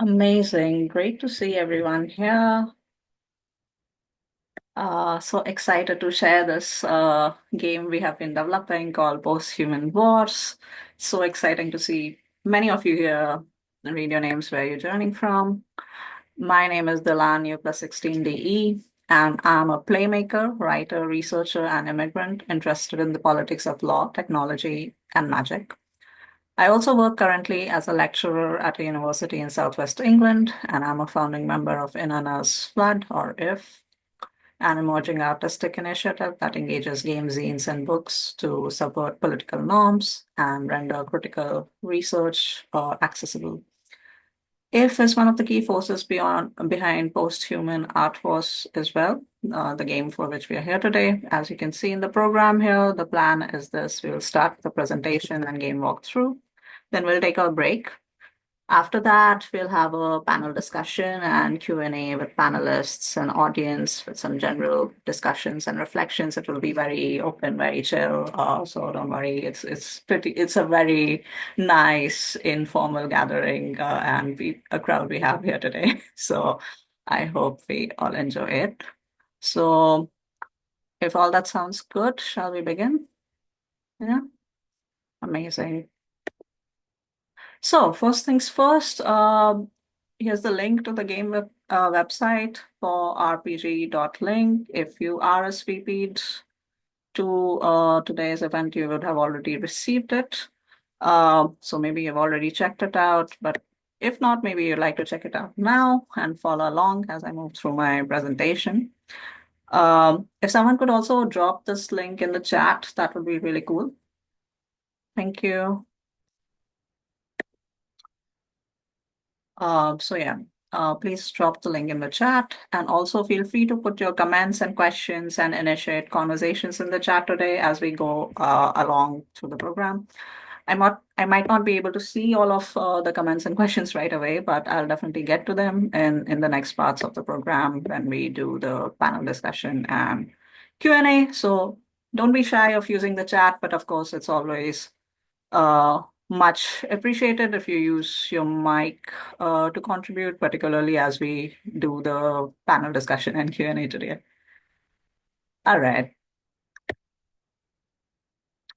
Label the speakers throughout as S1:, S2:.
S1: Amazing. Great to see everyone here. So excited to share this game we have been developing called Posthuman Wars. So exciting to see many of you here. Read your names, where you're joining from. My name is Dilan U plus 16DE, and I'm a playmaker, writer, researcher, and immigrant interested in the politics of law, technology, and magic. I also work currently as a lecturer at a university in Southwest England, and I'm a founding member of Inanna's Flood, or IF, an emerging artistic initiative that engages game zines and books to subvert political norms and render critical research accessible. IF is one of the key forces behind post-human art wars as well, the game for which we are here today. As you can see in the program here, the plan is this. We will start the presentation and game walkthrough. Then we'll take a break. After that, we'll have a panel discussion and Q&A with panelists and audience with some general discussions and reflections. It will be very open, very chill. So don't worry, it's a very nice informal gathering a crowd we have here today. So I hope we all enjoy it. So if all that sounds good, shall we begin? Yeah, amazing. So first things first, here's the link to the game website for rpg.link. If you RSVP'd to today's event, you would have already received it. So maybe you've already checked it out, but if not, maybe you'd like to check it out now and follow along as I move through my presentation. If someone could also drop this link in the chat, that would be really cool. Thank you. So yeah, please drop the link in the chat and also feel free to put your comments and questions and initiate conversations in the chat today as we go along through the program. I might not be able to see all of the comments and questions right away, but I'll definitely get to them in the next parts of the program when we do the panel discussion and Q&A. So don't be shy of using the chat, but of course it's always uh, much appreciated if you use your mic to contribute, particularly as we do the panel discussion and Q&A today. All right.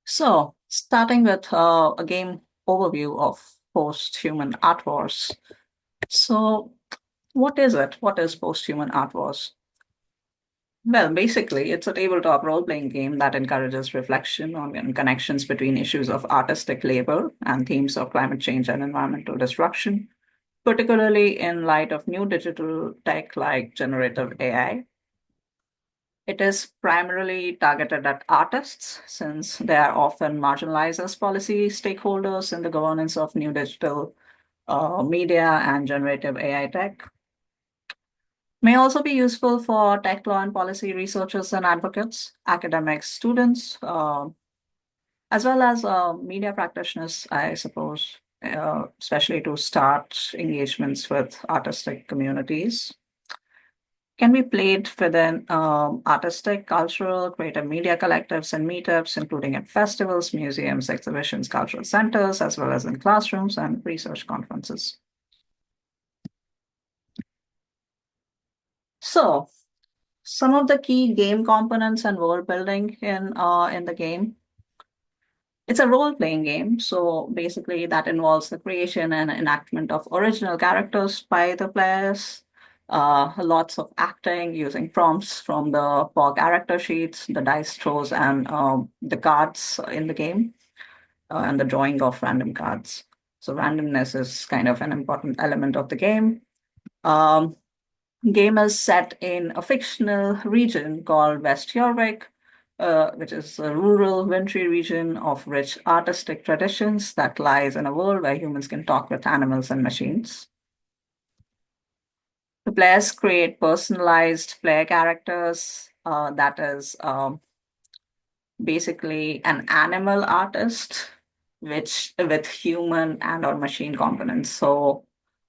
S1: So starting with a game overview of post-human art wars. So what is it? What is post-human art wars? Well, basically, it's a tabletop role-playing game that encourages reflection on and connections between issues of artistic labor and themes of climate change and environmental destruction, particularly in light of new digital tech like generative AI. It is primarily targeted at artists since they are often marginalized as policy stakeholders in the governance of new digital media and generative AI tech. May also be useful for tech law and policy researchers and advocates, academics, students, as well as media practitioners, I suppose, especially to start engagements with artistic communities. Can be played within artistic, cultural, creative media collectives and meetups, including at festivals, museums, exhibitions, cultural centers, as well as in classrooms and research conferences. So, some of the key game components and world building in the game. It's a role-playing game, so basically that involves the creation and enactment of original characters by the players. Lots of acting using prompts from the for character sheets, the dice throws, and the cards in the game, and the drawing of random cards. So randomness is kind of an important element of the game. Um, Game is set in a fictional region called West Yorvik, which is a rural, wintry region of rich artistic traditions that lies in a world where humans can talk with animals and machines. The players create personalized player characters that is basically an animal artist, which with human and or machine components. So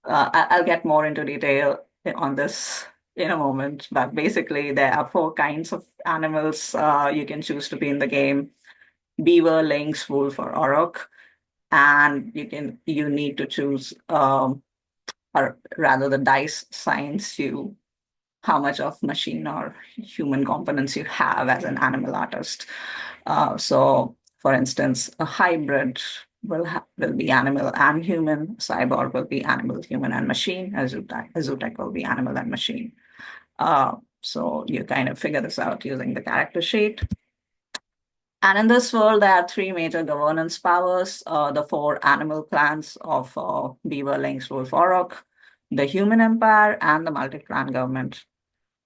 S1: I'll get more into detail on this in a moment. But basically, there are four kinds of animals you can choose to be in the game: beaver, lynx, wolf, or auroch. And you need to choose or rather, the dice assigns you how much of machine or human components you have as an animal artist. So, for instance, a hybrid will be animal and human. Cyborg will be animal, human, and machine. Azutech will be animal and machine. So you kind of figure this out using the character sheet. And in this world, there are three major governance powers: the four animal clans of Beaver, Lynx, Wolf, Auroch, the human empire, and the multi-clan government.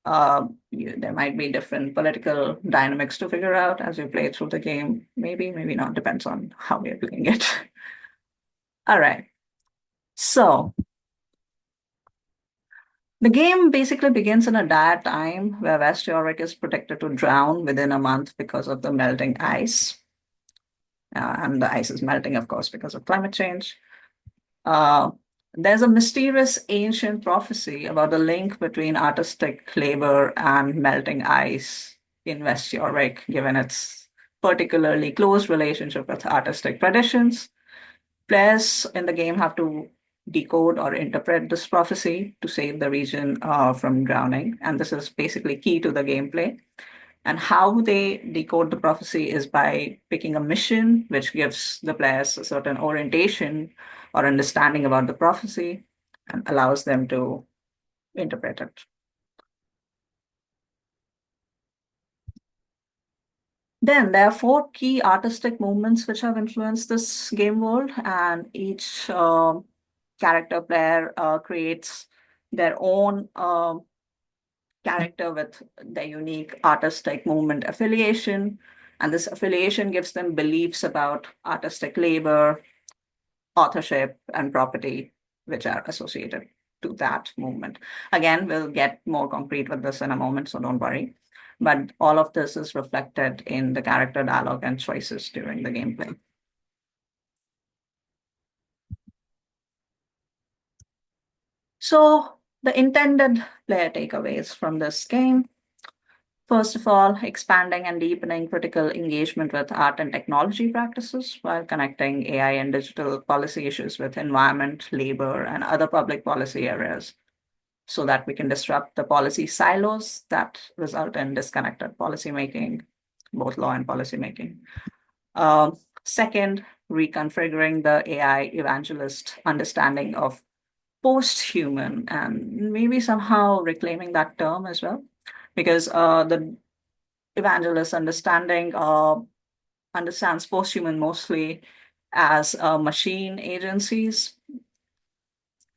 S1: There might be different political dynamics to figure out as you play through the game. Maybe, maybe not, depends on how we're playing it. All right. So the game basically begins in a dire time where West Yorick is predicted to drown within a month because of the melting ice. And the ice is melting, of course, because of climate change. Uh, there's a mysterious ancient prophecy about the link between artistic labor and melting ice in West Yorick, given its particularly close relationship with artistic traditions. Players in the game have to decode or interpret this prophecy to save the region from drowning, and this is basically key to the gameplay. And how they decode the prophecy is by picking a mission, which gives the players a certain orientation or understanding about the prophecy and allows them to interpret it. Then there are four key artistic movements which have influenced this game world, and each character player creates their own character with their unique artistic movement affiliation. And this affiliation gives them beliefs about artistic labor, authorship, and property, which are associated to that movement. Again, we'll get more concrete with this in a moment, so don't worry. But all of this is reflected in the character dialogue and choices during the gameplay. So, the intended player takeaways from this game: first of all, expanding and deepening critical engagement with art and technology practices while connecting AI and digital policy issues with environment, labor, and other public policy areas so that we can disrupt the policy silos that result in disconnected policymaking, both law and policymaking. Second, reconfiguring the AI evangelist understanding of post-human and maybe somehow reclaiming that term as well, because the evangelist understanding understands post-human mostly as machine agencies,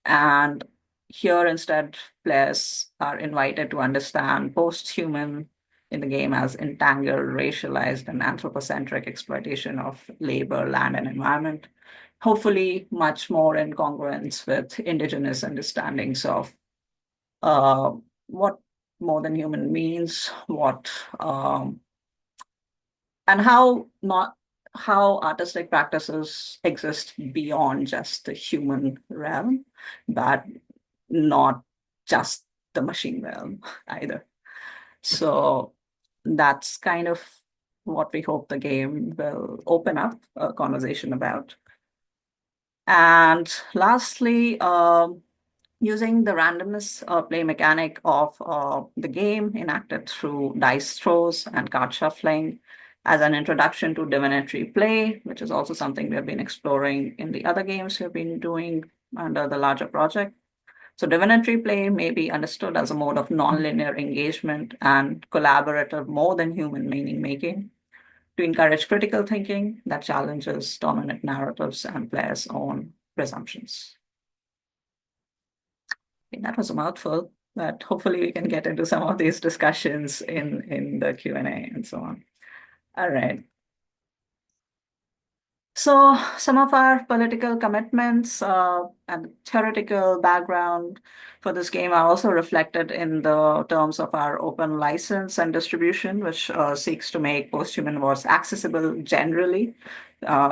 S1: and here instead players are invited to understand post-human in the game as entangled, racialized, and anthropocentric exploitation of labor, land, and environment, hopefully much more in congruence with indigenous understandings of uh, what more than human means, what and how artistic practices exist beyond just the human realm, but not just the machine realm either. So that's kind of what we hope the game will open up a conversation about. And lastly, using the randomness play mechanic of the game enacted through dice throws and card shuffling as an introduction to divinatory play, which is also something we have been exploring in the other games we've been doing under the larger project. So divinatory play may be understood as a mode of nonlinear engagement and collaborative more than human meaning making to encourage critical thinking that challenges dominant narratives and players' own presumptions. That was a mouthful, but hopefully we can get into some of these discussions in the Q&A and so on. All right. So some of our political commitments and theoretical background for this game are also reflected in the terms of our open license and distribution, which seeks to make Posthuman Wars accessible generally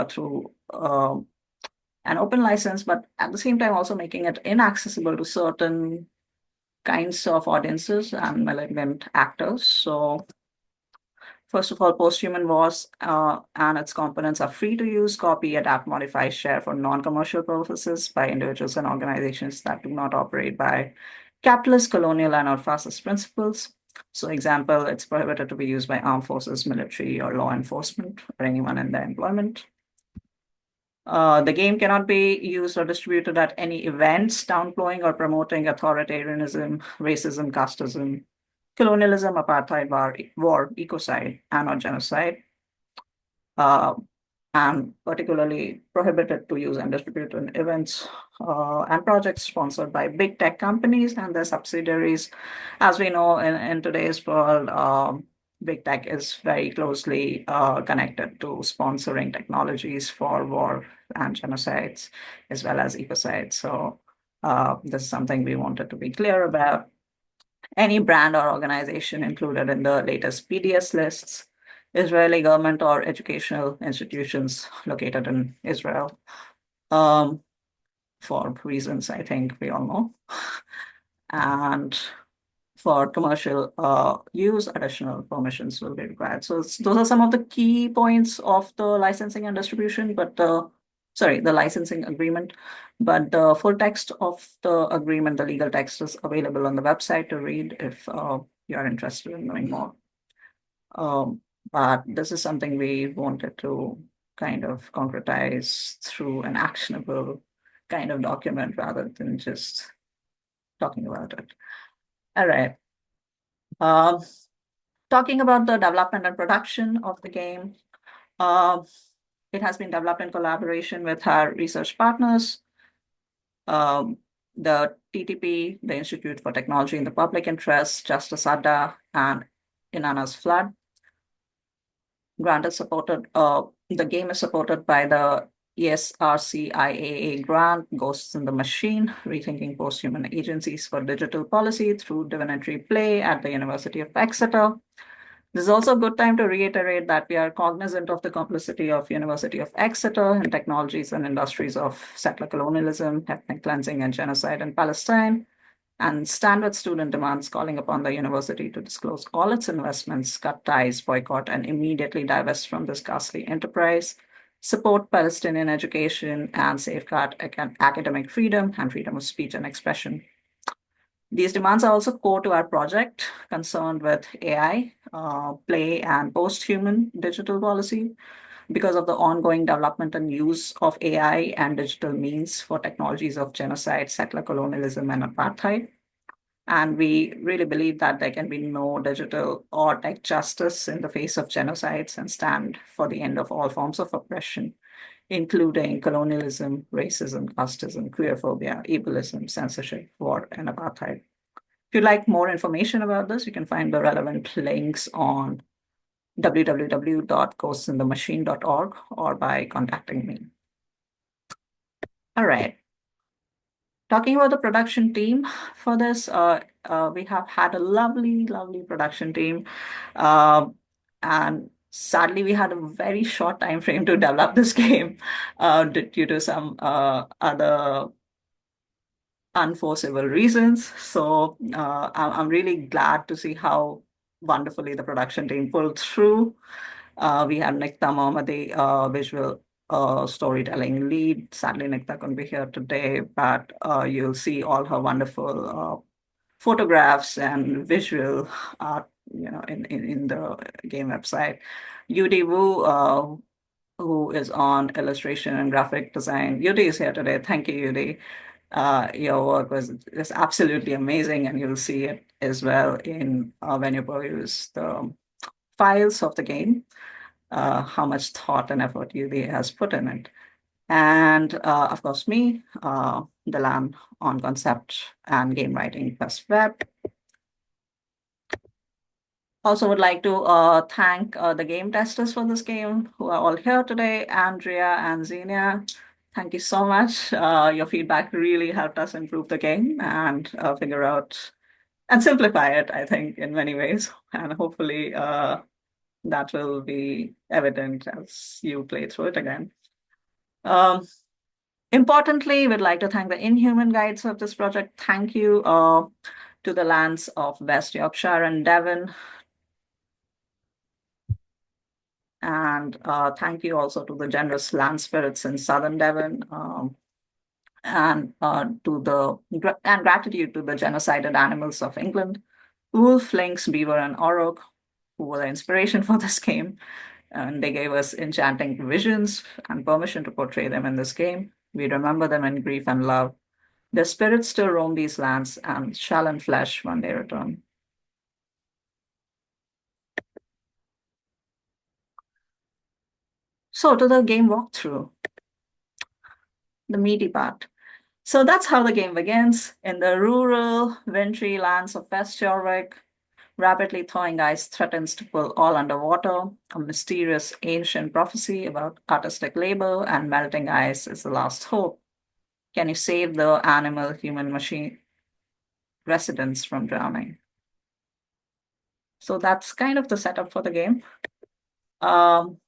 S1: through an open license, but at the same time also making it inaccessible to certain kinds of audiences and malignant actors. So First of all, Posthuman was and its components are free to use, copy, adapt, modify, share for non-commercial purposes by individuals and organizations that do not operate by capitalist, colonial, and or fascist principles. So, example, it's prohibited to be used by armed forces, military, or law enforcement, or anyone in their employment. The game cannot be used or distributed at any events downplaying or promoting authoritarianism, racism, casteism, colonialism, apartheid, war, ecocide, and or genocide. Uh, and particularly prohibited to use and distribute in events and projects sponsored by big tech companies and their subsidiaries. As we know, in today's world, big tech is very closely connected to sponsoring technologies for war and genocides, as well as ecocides. So this is something we wanted to be clear about. Any brand or organization included in the latest PDS lists, Israeli government or educational institutions located in Israel, um, for reasons I think we all know. And for commercial use, additional permissions will be required. So those are some of the key points of the licensing and distribution, but the licensing agreement. But the full text of the agreement, the legal text, is available on the website to read if you are interested in knowing more. Um, but this is something we wanted to kind of concretize through an actionable kind of document rather than just talking about it. All right. Um, Talking about the development and production of the game, uh, it has been developed in collaboration with our research partners, um, the TTP, the Institute for Technology in the Public Interest, Justice Adda, and Inanna's Flood. Grant is supported, the game is supported by the ESRCIAA grant, Ghosts in the Machine, Rethinking Posthuman Agencies for Digital Policy through Divinatory Play at the University of Exeter. This is also a good time to reiterate that we are cognizant of the complicity of University of Exeter in technologies and industries of settler colonialism, ethnic cleansing, and genocide in Palestine, and stand with student demands calling upon the university to disclose all its investments, cut ties, boycott, and immediately divest from this ghastly enterprise, support Palestinian education, and safeguard academic freedom and freedom of speech and expression. These demands are also core to our project concerned with AI, play, and post-human digital policy because of the ongoing development and use of AI and digital means for technologies of genocide, settler colonialism, and apartheid. And we really believe that there can be no digital or tech justice in the face of genocides and stand for the end of all forms of oppression, including colonialism, racism, casteism, queerphobia, ableism, censorship, war, and apartheid. If you'd like more information about this, you can find the relevant links on www.ghostinthemachine.org or by contacting me. All right. Talking about the production team for this, we have had a lovely, lovely production team. And sadly, we had a very short time frame to develop this game due to some other unforeseeable reasons. So I'm really glad to see how wonderfully the production team pulled through. We have Nikta Mohammadi, visual storytelling lead. Sadly, Nikta couldn't be here today, but you'll see all her wonderful photographs and visual art, in the game website. Yudi Wu, who is on illustration and graphic design. Yudi is here today. Thank you, Yudi. Your work was just absolutely amazing, and you'll see it as well in when you peruse the files of the game, how much thought and effort Yudi has put in it. And of course, me, Delan, on concept and game writing plus web. Also would like to thank the game testers for this game who are all here today, Andrea and Xenia. Thank you so much. Your feedback really helped us improve the game and figure out and simplify it, I think, in many ways. And hopefully that will be evident as you play through it again. Importantly, we'd like to thank the Inhuman guides of this project. Thank you to the lands of West Yorkshire and Devon, And thank you also to the generous land spirits in southern Devon, and and gratitude to the genocided animals of England, wolf, lynx, beaver, and auroch, who were the inspiration for this game. And they gave us enchanting visions and permission to portray them in this game. We remember them in grief and love. Their spirits still roam these lands and shall in flesh when they return. So, to the game walkthrough, the meaty part. So that's how the game begins. In the rural, wintry lands of West Jorvik, rapidly thawing ice threatens to pull all underwater. A mysterious ancient prophecy about artistic labor and melting ice is the last hope. Can you save the animal, human, machine residents from drowning? So that's kind of the setup for the game. Um,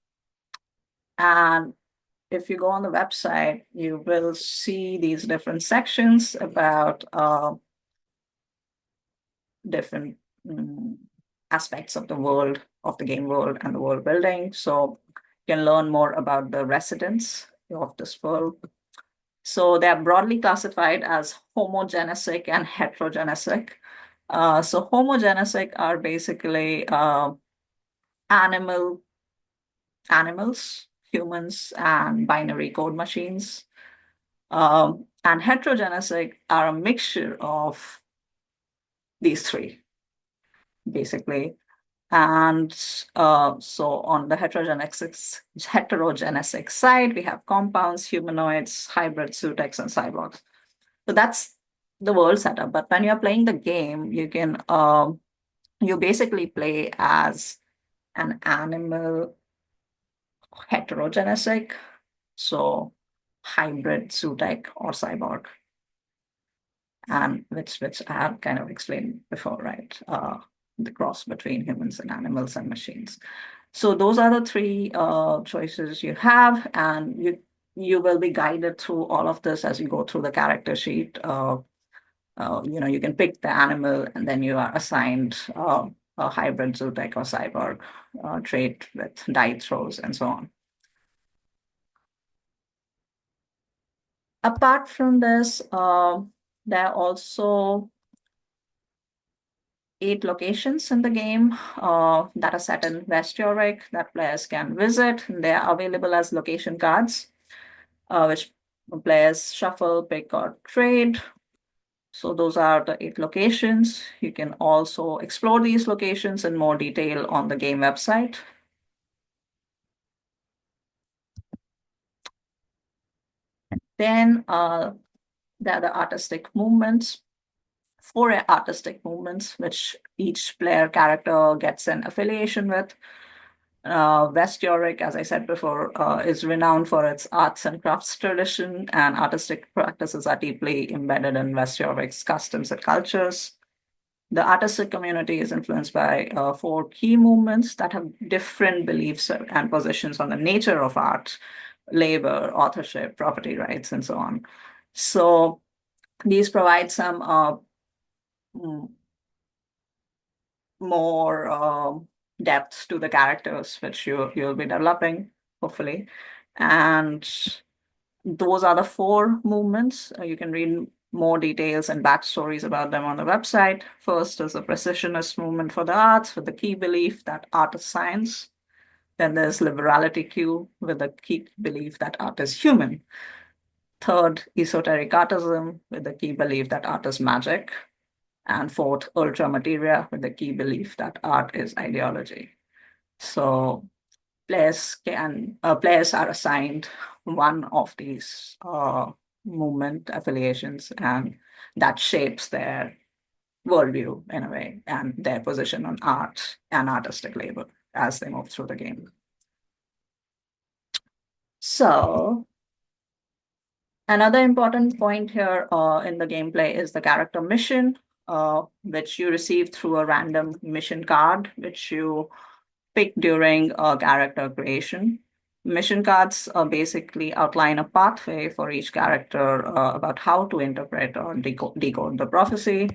S1: and if you go on the website, you will see these different sections about different mm, aspects of the world, of the game world and the world building. So you can learn more about the residents of this world. So they are broadly classified as homogenesic and heterogenesic. So homogenesic are basically animal animals, humans, and binary code machines. And heterogenesic are a mixture of these three, basically. And so on the heterogenetic side, we have compounds, humanoids, hybrid, zootex, and cyborgs. So that's the world setup. But when you're playing the game, you basically play as an animal heterogenetic, so hybrid, zootech, or cyborg, and which I have kind of explained before, right? The cross between humans and animals and machines. So those are the three choices you have, and you will be guided through all of this as you go through the character sheet. You can pick the animal, and then you are assigned a hybrid, zootech, or cyborg trait with die throws and so on. Apart from this, there are also 8 locations in the game that are set in West Yorick that players can visit. They are available as location cards, which players shuffle, pick, or trade. So those are the 8 locations. You can also explore these locations in more detail on the game website. Then there are the artistic movements, 4 artistic movements, which each player character gets an affiliation with. West Yorick, as I said before, is renowned for its arts and crafts tradition, and artistic practices are deeply embedded in West Yorick's customs and cultures. The artistic community is influenced by 4 key movements that have different beliefs and positions on the nature of art, labor, authorship, property rights, and so on. So these provide some mm, more depth to the characters, which you'll be developing, hopefully. And those are the 4 movements. You can read more details and backstories about them on the website. First is the precisionist movement for the arts, with the key belief that art is science. Then there's liberality Q, with the key belief that art is human. Third, esoteric artism, with the key belief that art is magic. And fourth, ultra materia, with the key belief that art is ideology. So players are assigned one of these movement affiliations, and that shapes their worldview in a way and their position on art and artistic labor as they move through the game. So another important point here in the gameplay is the character mission, which you receive through a random mission card, which you pick during character creation. Mission cards basically outline a pathway for each character about how to interpret or decode the prophecy.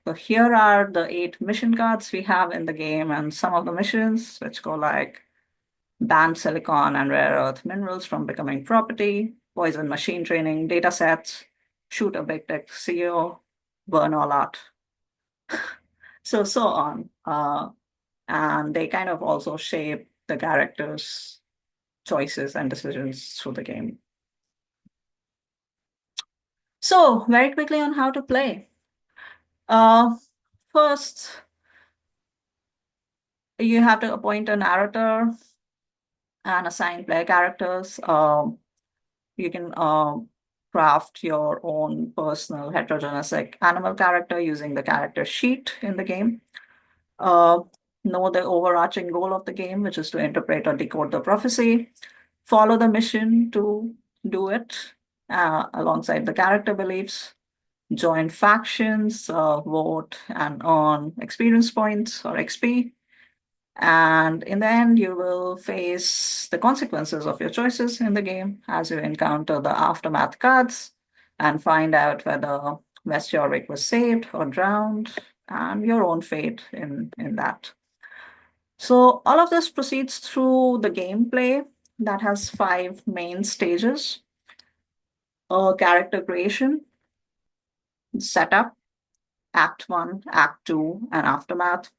S1: So here are the 8 mission cards we have in the game, and some of the missions, which go like ban silicon and rare earth minerals from becoming property, poison machine training data sets, shoot a big tech CEO, burn all art, so on. And they kind of also shape the characters' choices and decisions through the game. So, very quickly on how to play. Uh, First, you have to appoint a narrator and assign player characters. You can craft your own personal heterogeneous animal character using the character sheet in the game. Uh, know the overarching goal of the game, which is to interpret or decode the prophecy. Follow the mission to do it alongside the character beliefs. Join factions, vote, and earn experience points or XP. And in the end, you will face the consequences of your choices in the game as you encounter the aftermath cards and find out whether West Jorvik was saved or drowned and your own fate in that. So, all of this proceeds through the gameplay that has five main stages: character creation, setup, Act 1, Act 2, and aftermath.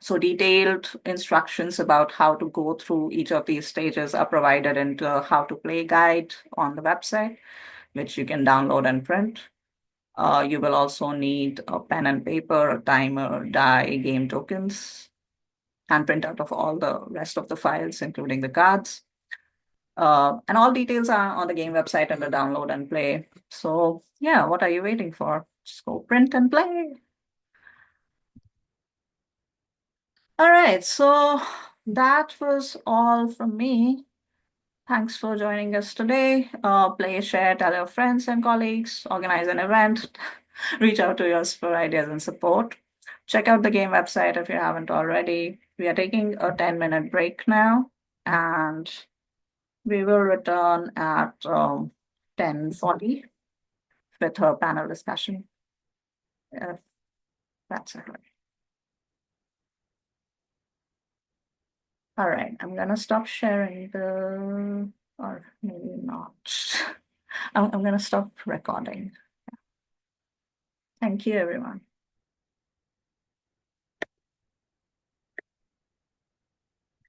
S1: So detailed instructions about how to go through each of these stages are provided in the how to play guide on the website, which you can download and print. You will also need a pen and paper, a timer, die, game tokens, and printout of all the rest of the files, including the cards. And all details are on the game website under download and play. So yeah, what are you waiting for? Just go print and play. All right, so that was all from me. Thanks for joining us today. Play, share, tell your friends and colleagues, organize an event, reach out to us for ideas and support. Check out the game website if you haven't already. We are taking a 10-minute break now, and we will return at 10:40 with her panel discussion. If that's it. All right, I'm gonna stop sharing or maybe not. I'm gonna stop recording. Thank you, everyone.